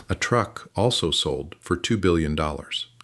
A truck also sold for $2 billion.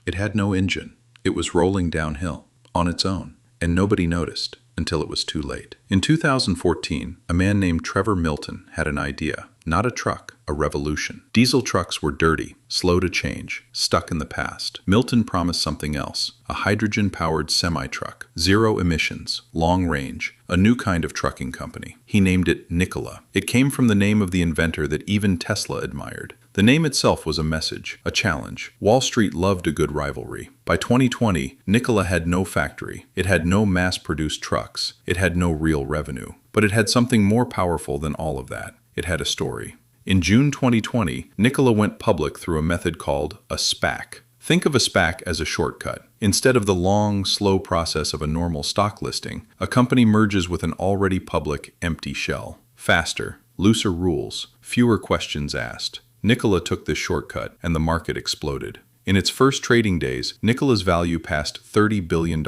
It had no engine. It was rolling downhill on its own, and nobody noticed until it was too late. In 2014, a man named Trevor Milton had an idea. Not a truck, a revolution. Diesel trucks were dirty, slow to change, stuck in the past. Milton promised something else, a hydrogen-powered semi-truck, zero emissions, long range, a new kind of trucking company. He named it Nikola. It came from the name of the inventor that even Tesla admired. The name itself was a message, a challenge. Wall Street loved a good rivalry. By 2020, Nikola had no factory. It had no mass-produced trucks. It had no real revenue. But it had something more powerful than all of that. It had a story. In June 2020, Nikola went public through a method called a SPAC. Think of a SPAC as a shortcut. Instead of the long, slow process of a normal stock listing, a company merges with an already public, empty shell. Faster, looser rules, fewer questions asked. Nikola took this shortcut, and the market exploded. In its first trading days, Nikola's value passed $30 billion.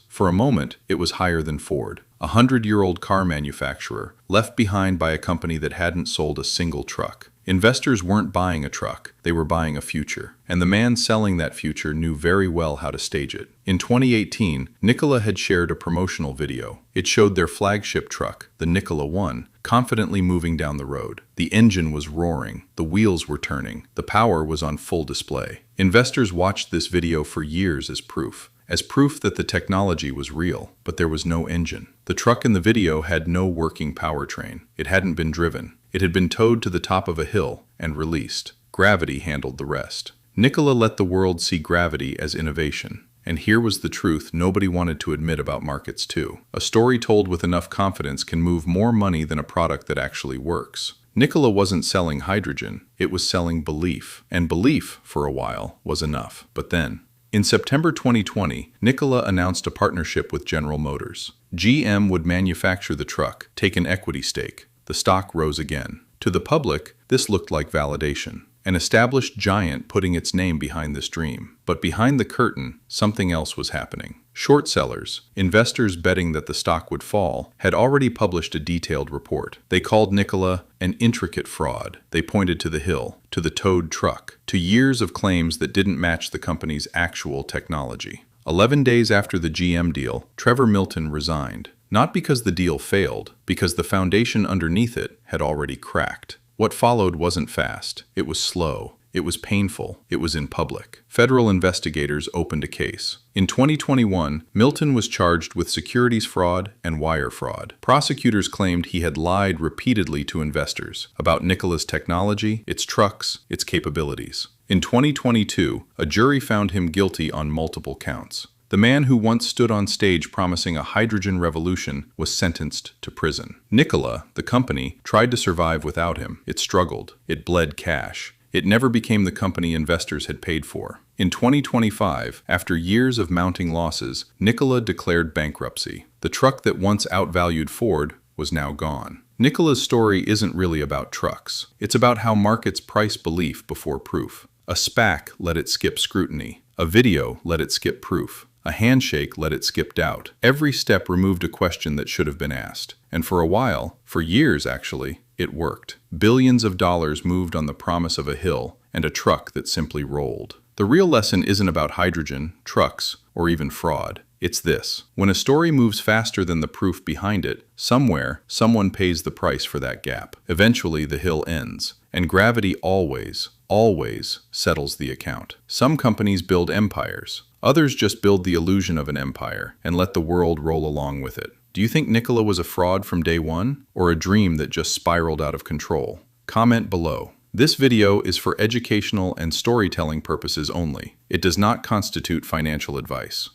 For a moment, it was higher than Ford, a 100-year-old car manufacturer, left behind by a company that hadn't sold a single truck. Investors weren't buying a truck, they were buying a future. And the man selling that future knew very well how to stage it. In 2018, Nikola had shared a promotional video. It showed their flagship truck, the Nikola One, confidently moving down the road. The engine was roaring, the wheels were turning, the power was on full display. Investors watched this video for years as proof that the technology was real, but there was no engine. The truck in the video had no working powertrain. It hadn't been driven. It had been towed to the top of a hill and released. Gravity handled the rest. Nikola let the world see gravity as innovation. And here was the truth nobody wanted to admit about markets too. A story told with enough confidence can move more money than a product that actually works. Nikola wasn't selling hydrogen, it was selling belief. And belief, for a while, was enough. But then, in September 2020, Nikola announced a partnership with General Motors. GM would manufacture the truck, take an equity stake. The stock rose again. To the public, this looked like validation. An established giant putting its name behind this dream. But behind the curtain, something else was happening. Short sellers, investors betting that the stock would fall, had already published a detailed report. They called Nikola an intricate fraud. They pointed to the hill, to the towed truck, to years of claims that didn't match the company's actual technology. 11 days after the GM deal, Trevor Milton resigned. Not because the deal failed, because the foundation underneath it had already cracked. What followed wasn't fast. It was slow. It was painful. It was in public. Federal investigators opened a case. In 2021, Milton was charged with securities fraud and wire fraud. Prosecutors claimed he had lied repeatedly to investors about Nikola's technology, its trucks, its capabilities. In 2022, a jury found him guilty on multiple counts. The man who once stood on stage promising a hydrogen revolution was sentenced to prison. Nikola, the company, tried to survive without him. It struggled. It bled cash. It never became the company investors had paid for. In 2025, after years of mounting losses, Nikola declared bankruptcy. The truck that once outvalued Ford was now gone. Nikola's story isn't really about trucks. It's about how markets price belief before proof. A SPAC let it skip scrutiny. A video let it skip proof. A handshake let it skip doubt. Every step removed a question that should have been asked. And for a while, for years actually, it worked. Billions of dollars moved on the promise of a hill and a truck that simply rolled. The real lesson isn't about hydrogen, trucks, or even fraud. It's this. When a story moves faster than the proof behind it, somewhere, someone pays the price for that gap. Eventually, the hill ends. And gravity always settles the account. Some companies build empires. Others just build the illusion of an empire and let the world roll along with it. Do you think Nikola was a fraud from day one, or a dream that just spiraled out of control? Comment below. This video is for educational and storytelling purposes only. It does not constitute financial advice.